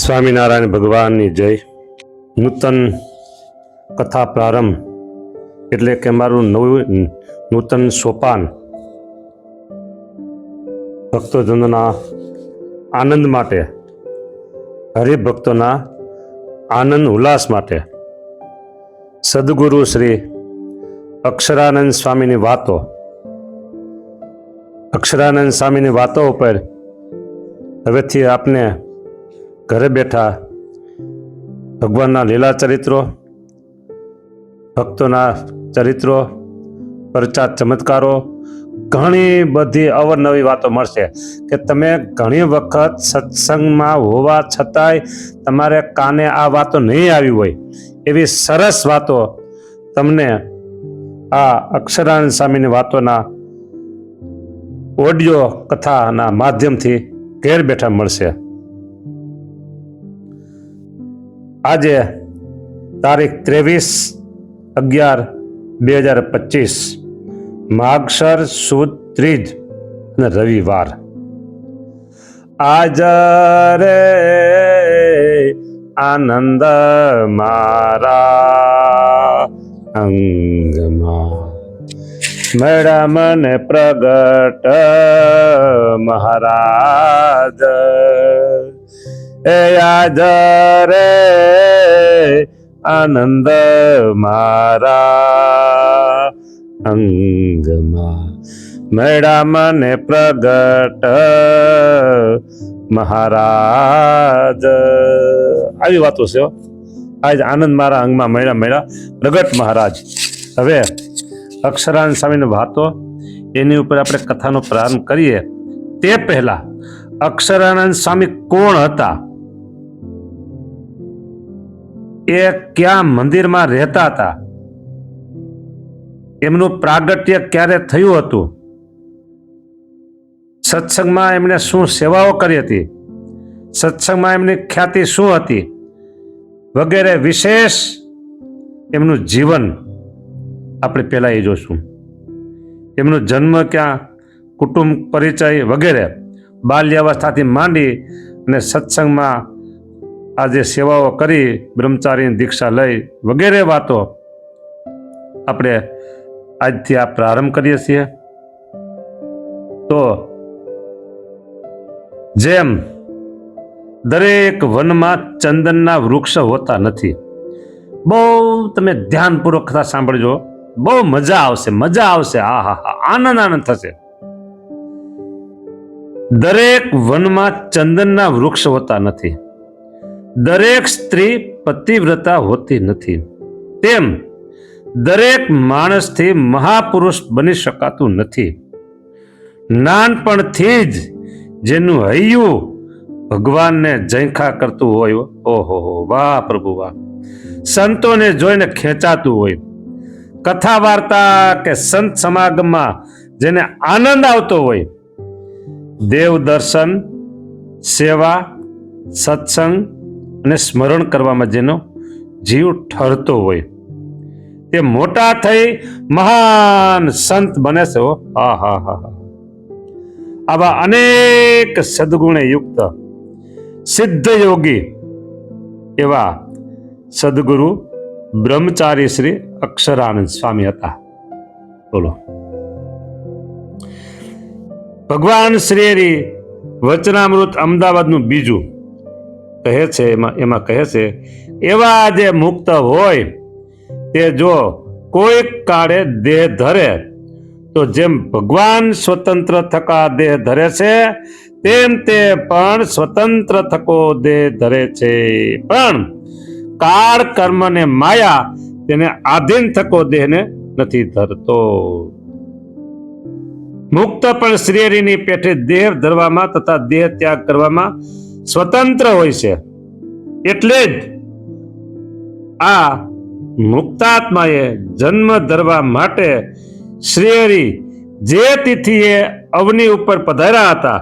સ્વામિનારાયણ ભગવાનની જય. નૂતન કથા પ્રારંભ એટલે કે મારું નૂતન સોપાન ભક્તોજનોના આનંદ માટે, હરિભક્તોના આનંદ ઉલ્લાસ માટે સદગુરુ શ્રી અક્ષરાનંદ સ્વામીની વાતો, અક્ષરાનંદ સ્વામીની વાતો ઉપર હવેથી આપને ઘરે બેઠા ભગવાનના લીલા ચરિત્રો, ભક્તોના ચરિત્રો, પરચાત ચમત્કારો, ઘણી બધી અવનવી વાતો મળશે કે તમે ઘણી વખત સત્સંગમાં હોવા છતાંય તમારે કાને આ વાતો નહીં આવી હોય એવી સરસ વાતો તમને આ અક્ષરાનંદ સ્વામીની વાતોના ઓડિયો કથાના માધ્યમથી ઘેર બેઠા મળશે. આજે તારીખ 23/11/2025 માગશર સુદ ત્રીજ અને રવિવાર. આજ રે આનંદ મારા અંગમાં મળ્યા મને પ્રગટ મહારાજ. એ આજ રે આનંદ મારા અંગમાં મળ્યા મને પ્રગટ મહારાજ. આવી વાતો છે. આજ આનંદ મારા અંગમાં મળ્યા પ્રગટ મહારાજ. હવે અક્ષરાનંદ સ્વામીની વાતો એની ઉપર આપણે કથાનો પ્રારંભ કરીએ તે પહેલા અક્ષરાનંદ સ્વામી કોણ હતા, એ ક્યાં મંદિરમાં રહેતા હતા, એમનું પ્રાગટ્ય ક્યારે થયું હતું, સત્સંગમાં એમણે શું સેવાઓ કરી હતી, સત્સંગમાં એમની ખ્યાતિ શું હતી વગેરે વિશેષ એમનું જીવન આપણે પહેલા એ જોશું. એમનો જન્મ ક્યાં, કુટુંબ પરિચય વગેરે, બાલ્યાવસ્થાથી માંડી અને સત્સંગમાં આજે સેવાઓ કરી, બ્રહ્મચારીની દીક્ષા લઈ વગેરે વાતો આપણે આજથી આ પ્રારંભ કરીએ છીએ. તો જેમ દરેક વનમાં ચંદનના વૃક્ષ હોતા નથી, બહુ તમે ધ્યાનપૂર્વક કથા સાંભળજો, બહુ મજા આવશે. હા હા હા, આનંદ થશે. દરેક વનમાં ચંદનના વૃક્ષ હોતા નથી, દરેક સ્ત્રી પતિવ્રતા હોતી નથી, તેમ દરેક માણસથી મહાપુરુષ બની શકાતું નથી. નાનપણથી જ જેનું હૈયું ભગવાનને ઝંખા કરતું હોય, ઓહો વાહ પ્રભુ વાહ, સંતોને જોઈને ખેંચાતું હોય, કથા વાર્તા કે સંત સમાગમમાં જેને આનંદ આવતો હોય, દેવ દર્શન, સેવા, સત્સંગ અને સ્મરણ કરવામાં જેનો જીવ ઠરતો હોય, તે મોટા થઈ મહાન સંત બને છે. હા હા હા, આવા અનેક સદગુણે યુક્ત સિદ્ધ યોગી એવા સદગુરુ બ્રહ્મચારી શ્રી અક્ષરાનંદ સ્વામી હતા. બોલો. ભગવાન શ્રી વચનામૃત અમદાવાદનું બીજું કહે છે, એમાં કહે છે, એવા જે મુક્ત હોય તે જો કોઈક કાળે દેહ ધરે તો જેમ ભગવાન સ્વતંત્ર થકા દેહ ધરે છે તેમ તે પણ સ્વતંત્ર થકો દેહ ધરે છે, પણ કાળ કર્મ ને માયા તેને આધીન થકો દેહને નથી ધરતો. મુક્ત પણ શ્રીહરિની પેઠે દેહ ધરવામાં તથા દેહ ત્યાગ કરવામાં સ્વતંત્ર હોય છે. એટલે જ આ મુક્તાત્માએ જન્મ ધરવા માટે શ્રીહરિ જે તિથિએ અવની ઉપર પધાર્યા હતા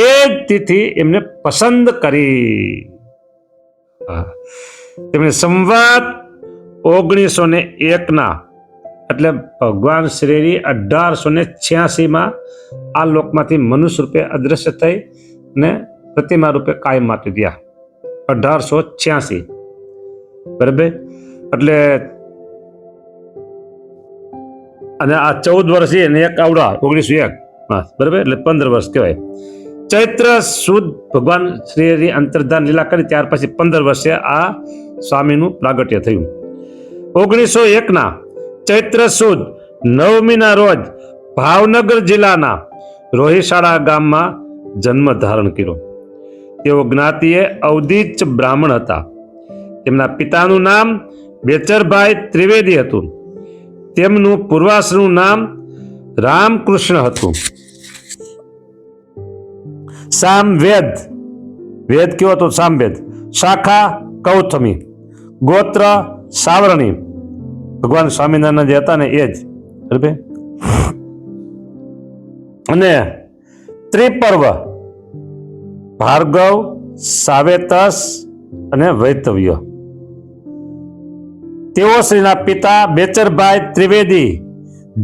એ જ તિથિ એમને પસંદ કરી. તેમણે સંવત 1901 એટલે ભગવાન શ્રી 1886 આ લોકમાંથી મનુષ્ય રૂપે અદ્રશ્ય થઈ ને પ્રતિમા રૂપે કાયમ માટે ગયા. 1886 બરાબર. એટલે અને આ 14 વર્ષ છે અને એક આવડા 1901 બરાબર, એટલે 15 વર્ષ કહેવાય. ચૈત્ર સુદ ભગવાન શ્રી હરિ અંતર્ધાન લીલા કરી ત્યાર પછી 15 વર્ષે આ સ્વામીનું પ્રાગટ્ય થયું. 1901 ચૈત્ર સુદ 9મીના રોજ ભાવનગર જિલ્લાના રોહિશાળા ગામમાં જન્મ ધારણ કર્યો. તેઓ જ્ઞાતિએ અવધીચ બ્રાહ્મણ હતા. તેમના પિતાનું નામ બેચરભાઈ ત્રિવેદી હતું. તેમનું પૂર્વાશ્રનું નામ રામકૃષ્ણ હતું. સામવેદ, વેદ કયો હતો? સામવેદ. શાખા કૌથમી, ગોત્ર સાવરણી. ભગવાન સ્વામિનારાયણ જે હતા ને એ જ બરાબર. અને ત્રિપર્વ ભાર્ગવ, સાવેતસ અને વૈતવ્ય. તેઓ શ્રીના પિતા બેચરભાઈ ત્રિવેદી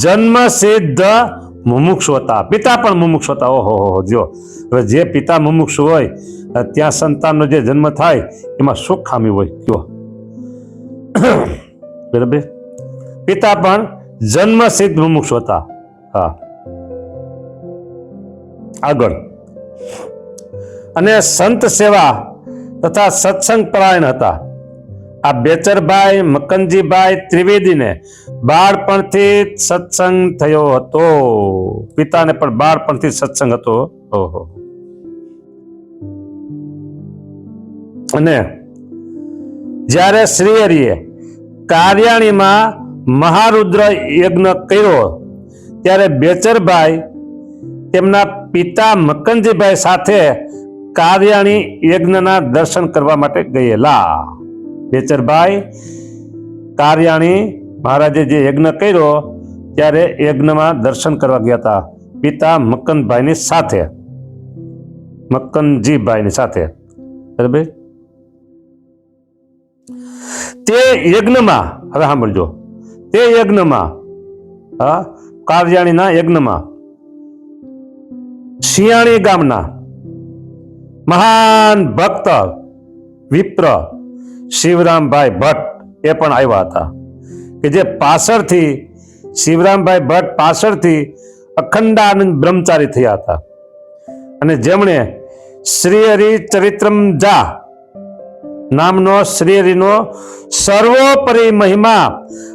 જન્મ સિદ્ધ મુમુક્ષુ હતા. પિતા પણ મુમુક્ષુ હતા. ઓહો જો, હવે જે પિતા મુમુક્ષુ હોય ત્યાં સંતાનનો જે જન્મ થાય એમાં શું ખામી હોય કયો? બરાબર. પિતા પણ જન્મ સિદ્ધ મુમુક્ષુ હતા. હા, આગળ. અને સંત સેવા તથા સત્સંગ પરાયણ હતા. આ બેચરભાઈ મકનજીભાઈ ત્રિવેદીને બાળપણથી સત્સંગ થયો હતો. પિતાને પણ બાળપણથી સત્સંગ હતો. ઓહો. અને જ્યારે શ્રી હરિએ કાર્યાણીમાં મહારુદ્ર યજ્ઞ કર્યો ત્યારે બેચરભાઈ તેમના પિતા મકનજીભાઈ સાથે કાર્યાણી યજ્ઞના દર્શન કરવા માટે ગયેલા. બેચરભાઈ કાર્યાણી મહારાજે જે યજ્ઞ કર્યો ત્યારે યજ્ઞમાં દર્શન કરવા ગયા હતા પિતા મકનભાઈની સાથે, મકનજીભાઈની સાથે. બરાબર. તે યજ્ઞમાં, હવે સાંભળજો, તે યજ્ઞમાં, હા, કાર્યાણીના યજ્ઞમાં શિયાણી ગામના મહાન ભક્ત વિપ્ર શિવરામભાઈ ભટ્ટ એ પણ આવ્યા હતા. કે જે પાછળથી શિવરામભાઈ ભટ્ટ પાછળથી અખંડાનંદ બ્રહ્મચારી થયા હતા અને જેમણે શ્રી હરિ ચરિત્રમજા નામનો શ્રી હરિનો સર્વોપરી મહિમા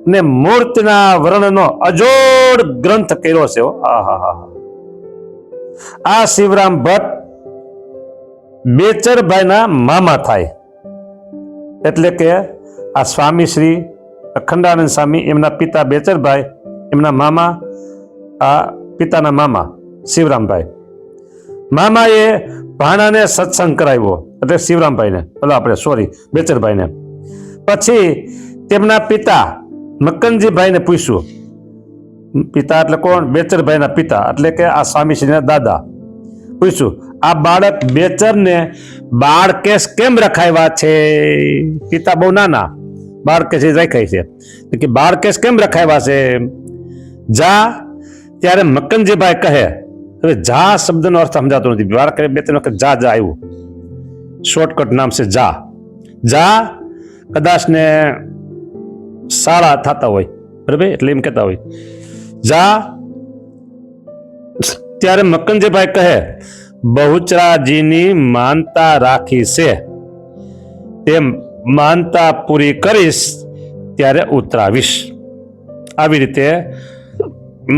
અને મૂર્તિના વર્ણનો અજોડ ગ્રંથ કર્યો છે. આ શિવરામ ભટ્ટ બેચરભાઈના મામા થાય. એટલે કે આ સ્વામી શ્રી અખંડાનંદ સ્વામી એમના પિતા બેચરભાઈ, એમના મામા, આ પિતાના મામા શિવરામભાઈ. મામાએ ભાણાને સત્સંગ કરાવ્યો, એટલે શિવરામભાઈને, બેચરભાઈને. પછી તેમના પિતા મકનજીભાઈને પૂછ્યું. પિતા એટલે કોણ? બેચરભાઈના પિતા, એટલે કે આ સ્વામીશ્રીના દાદા. પૂછ્યું, આ બાળક બેચરને બાળકેશ કેમ રખાવ્યા છે? પિતા બહુ નાના, બાળકેશ રાખાય છે કે બાળકેશ કેમ રખાવ્યા છે? જા. ત્યારે મકનજીભાઈ કહે, હવે જા શબ્દનો અર્થ સમજાતો નથી. બાળક બે ત્રણ વખત જા જા આવ્યું, શોર્ટકટ નામ છે જા. જા કદાચ ને સારા થતા હોય, બરાબર, એટલે એમ કહેતા હોય જા. ત્યારે મકનજીભાઈ કહે, બહુચરાજીની માનતા રાખી છે, તે માનતા પૂરી કરીશ ત્યારે ઉતરાવીશ. આવી રીતે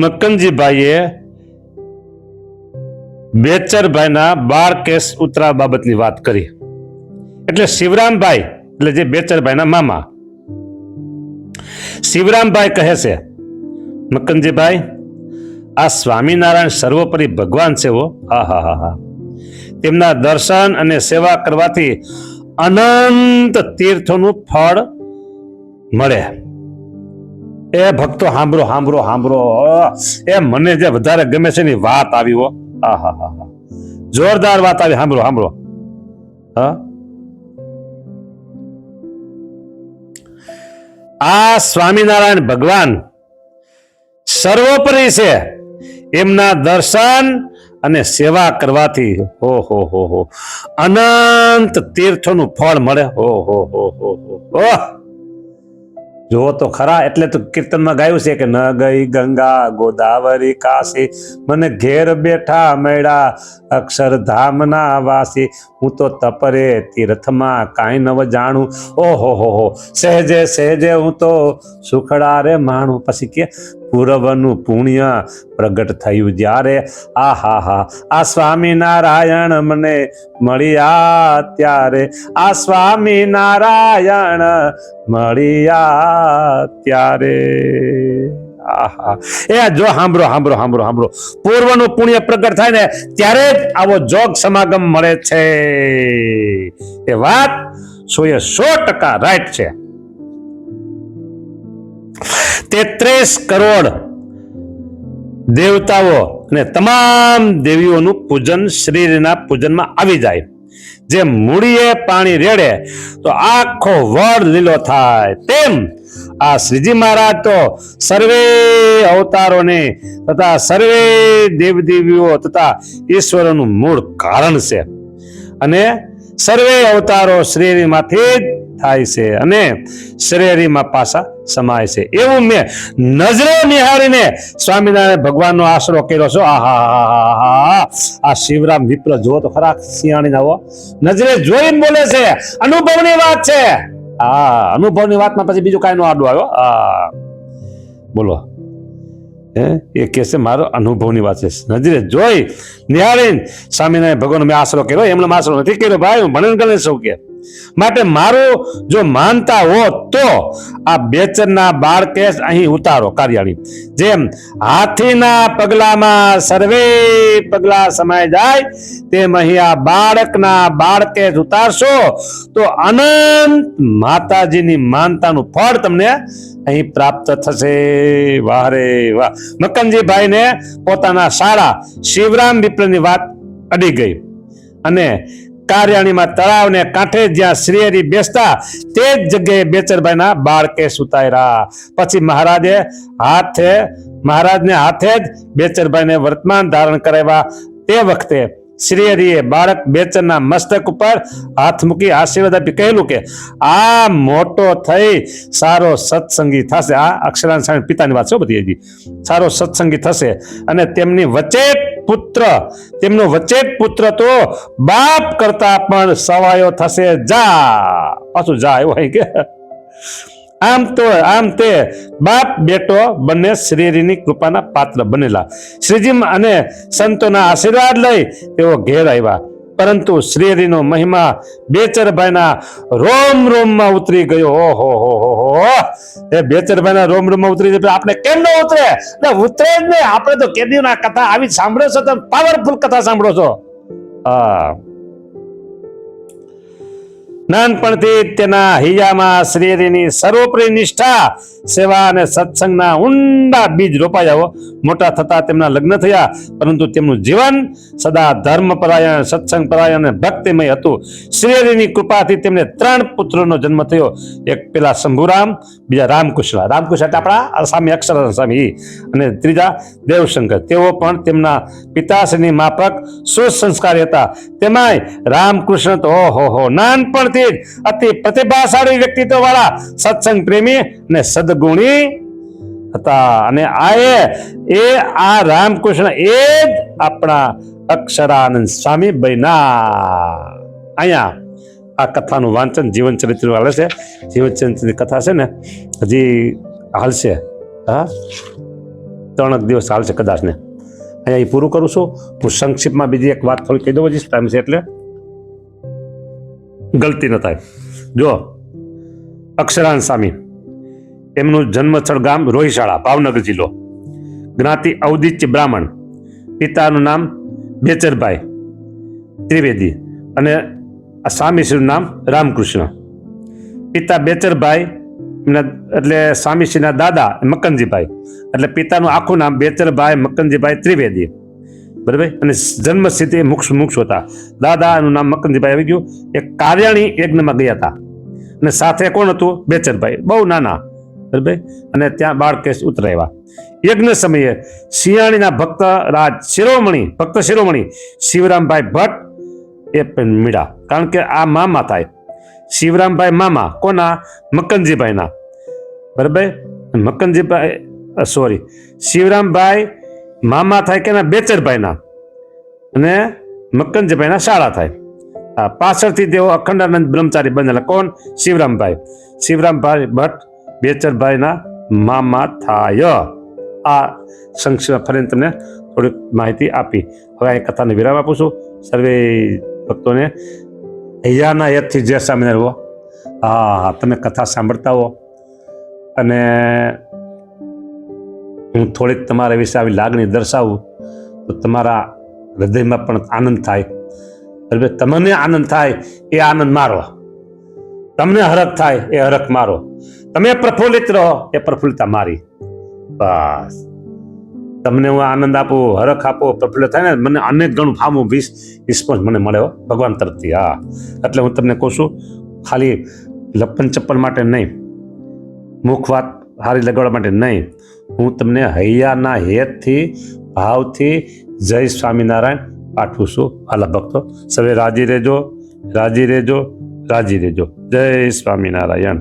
મકનજીભાઈએ બેચરભાઈના બાળકેશ ઉતરા બાબતની વાત કરી. એટલે શિવરામભાઈ, એટલે જે બેચરભાઈના મામા, શિવરામભાઈ કહે છે, મકનજીભાઈ, આ સ્વામિનારાયણ સર્વોપરી ભગવાન છે. તેમના દર્શન અને સેવા કરવાથી અનંત તીર્થોનું ફળ મળે. એ ભક્તો સાંભળો સાંભળો સાંભળો. એ મને જે વધારે ગમે છે ની વાત આવી હો. જોરદાર વાત આવી. સાંભળો સાંભળો. આ સ્વામિનારાયણ ભગવાન સર્વોપરી છે. એમના દર્શન અને સેવા કરવાથી હો અનંત તીર્થોનું ફળ મળે. ઓહ જો તો ખરા, એટલે તો કીર્તનમાં ગાયું છે કે ન ગઈ ગંગા ગોદાવરી કાશી, મને ઘેર બેઠા મળ્યા અક્ષરધામના વાસી, હું તો તપરે તીર્થમાં કાંઈ નવ જાણું. ઓહો સહેજે સહેજે હું તો સુખડા રે માણું. પછી કે પૂર્વનું પુણ્ય પ્રગટ થયું જ્યારે, આ સ્વામિનારાયણ મને મળ્યા ત્યારે, આ સ્વામિનારાયણ મળ્યા ત્યારે. એ જો સાંભળો પૂર્વનું પુણ્ય પ્રગટ થાય ને ત્યારે જ આવો જોગ સમાગમ મળે છે. એ વાત 100% રાઈટ છે. 33 કરોડ દેવતાઓ અને તમામ દેવીઓનું પૂજન શ્રીના પૂજનમાં આવી જાય. જે મૂળીએ પાણી રેડે તો આખો વડ લીલો થાય, તેમ આ શ્રીજી મહારાજ તો સર્વે અવતારોને તથા સર્વે દેવદેવીઓ તથા ઈશ્વરોનું મૂળ કારણ છે અને સર્વે અવતારો શ્રીમાંથી જ થાય છે અને શ્રેયરીમાં પાછા સમાય છે. એવું મેં નજરે નિહાળીને સ્વામિનારાયણ ભગવાનનો આશરો કર્યો છો. આ શિવરામ વિપ્ર જુઓ તો ખરા, સિયાણી આવો નજરે જોઈને બોલે છે, અનુભવની વાત છે. અનુભવની વાતમાં પછી બીજું કાંઈ નો આડું આવ્યો. બોલો એ કે છે મારો અનુભવની વાત છે, નજરે જોઈ નિહાળીને સ્વામિનારાયણ ભગવાન મેં આશરો કર્યો, એમને આશરો નથી કર્યો ભાઈ, હું ભણન ગણે સૌ કે માટે મારું જો માનતા હો તો આ બેચરના બાળકે અહીં ઉતારો કાર્યાળી, જેમ હાથીના પગલામાં સર્વે પગલા સમાય જાય તેમ અહીં આ બાળકના બાળકે ઉતારશો તો અનંત માતાજીની માનતાનું ફળ તમને અહીં પ્રાપ્ત થશે. વાહ રે વાહ. મકનજીભાઈ ને પોતાના શાળા શિવરામ વિપ્રની વાત અડી ગઈ અને કાર્યાણીમાં તળાવને કાંઠે જ્યાં શ્રીહરિ બેસતા તે જ જગ્યાએ બેચરભાઈના બાળકે સુતાર્યા. પછી મહારાજને હાથે જ બેચરભાઈને વર્તમાન ધારણ કરાવ્યા. તે વખતે શ્રીહરિએ બાળક બેચરના મસ્તક ઉપર હાથ મૂકી આશીર્વાદ આપી કહેલું કે આ મોટો થઈ સારો સત્સંગી થશે. આ અક્ષરાંશ પિતાની વાત છે બધી. હજી સારો સત્સંગી થશે અને તેમનો વચેટ પુત્ર તો બાપ કરતા પણ સવાયો થશે. પાછું જા એવું હોય કે આમ તે બાપ બેટો બંને શ્રીહરિની કૃપાના પાત્ર બનેલા. શ્રીજી અને સંતોના આશીર્વાદ લઈ તેઓ ઘેર આવ્યા, પરંતુ શ્રીહરિનો મહિમા બેચરભાઈના રોમ રોમમાં ઉતરી ગયો. ઓહો એ બેચરભાઈના રોમ રોમમાં ઉતરી ગયો. આપણે કેમ ન ઉતરે? ઉતરે જ નહીં. આપણે તો કેદીઓના કથા આવી સાંભળો છો, તો પાવરફુલ કથા સાંભળો છો. નાનપણથી તેના હૈયામાં શ્રીહરિની સર્વોપરી નિષ્ઠા, સેવા અને સત્સંગના ઊંડા બીજ રોપાયા. મોટા થતા તેમના લગ્ન થયા, પરંતુ તેમનું જીવન સદા ધર્મપરાયણ, સત્સંગ પરાયણ અને ભક્તિમય હતું. શ્રીહરિની કૃપાથી તેમને 3 પુત્રોનો જન્મ થયો. એક પેલા શંભુરામ, બીજા રામકૃષ્ણ એટલે આપણા સ્વામી અક્ષરાનંદ સ્વામી, અને ત્રીજા દેવશંકર. તેઓ પણ તેમના પિતાશ્રીની માફક સુસંસ્કારી હતા. તેમાંય રામકૃષ્ણ તો ઓહો નાનપણથી જ અતિ પ્રતિભાશાળી વ્યક્તિત્વ વાળા, સત્સંગ પ્રેમી અને સદગુણી હતા. અને આ રામકૃષ્ણ એ જ આપણા અક્ષરાનંદ સ્વામી બન્યા. અહીંયા આ કથાનું વાંચન જીવન ચરિત્ર હાલે છે. જીવન ચરિત્રની કથા છે ને હજી હાલશે, 3 દિવસ હાલશે કદાચ ને. અહીંયા પૂરું કરું છું. હું સંક્ષિપ્તમાં બીજી એક વાત થોડી કહી દઉં, હજી ટાઈમ છે એટલે ગલતી ન થાય. જો અક્ષરાનંદ સ્વામી, એમનું જન્મસ્થળ ગામ રોહિશાળા, ભાવનગર જિલ્લો, જ્ઞાતિ અવદિત્ય બ્રાહ્મણ, પિતાનું નામ બેચરભાઈ ત્રિવેદી અને સ્વામીશ્રીનું નામ રામકૃષ્ણ. પિતા બેચરભાઈ એટલે સ્વામીશ્રીના દાદા મકનજીભાઈ, એટલે પિતાનું આખું નામ બેચરભાઈ મકનજીભાઈ ત્રિવેદી, બરાબર. અને જન્મસ્થિતિ મુક્ષ હતા. દાદાનું નામ મકનજીભાઈ આવી ગયું. એક કાર્યાણી યજ્ઞમાં ગયા હતા અને સાથે કોણ હતું? બેચરભાઈ, બહુ નાના, બરાબર. અને ત્યાં બાળકેશ ઉતરાવ્યા. યજ્ઞ સમયે શિયાળીના ભક્ત શિરોમણી શિવરામભાઈ ભટ્ટ એ પણ મીડા, કારણ કે આ મામા થાય. શિવરામભાઈ મામા કોના? મક્કનજીભાઈના. બરાબર. શિવરામભાઈ મામા થાય કેના? બેચરભાઈના. અને મક્કનજીભાઈના શાળા થાય. પાછળથી તેઓ અખંડાનંદ બ્રહ્મચારી બનેલા. કોણ? શિવરામભાઈ ભટ્ટ બેચરભાઈના મામા થાય. આ સંક્ષિપ્ત ફરીને તમને થોડીક માહિતી આપી. હવે આ કથાને વિરામ આપું છું. સર્વે ભક્તોને હૈયાના હેતથી જય સ્વામિનારાયણ હો. હા, તમે કથા સાંભળતા હો અને હું થોડીક તમારા વિશે આવી લાગણી દર્શાવું તો તમારા હૃદયમાં પણ આનંદ થાય. બરાબર. તમને આનંદ થાય એ આનંદ મારો, તમને હરખ થાય એ હરખ મારો, તમે પ્રફુલ્લિત રહો એ પ્રફુલ્લતા મારી. બસ તમને હું આનંદ આપું, હરખ આપો, પ્રફુલ્લિત થાય ને મને અનેક ગણું ફામું રિસ્પોન્સ મને મળ્યો ભગવાન તરફથી. હા, એટલે હું તમને કહું છું, ખાલી લપન ચપ્પન માટે નહીં, મુખ વાત હારી લગાડવા માટે નહીં, હું તમને હૈયાના હેતથી ભાવથી જય સ્વામિનારાયણ પાઠવું છું. વાલા ભક્તો સર્વે રાજી રહેજો, રાજી રહેજો, રાજી રહેજો. જય સ્વામિનારાયણ.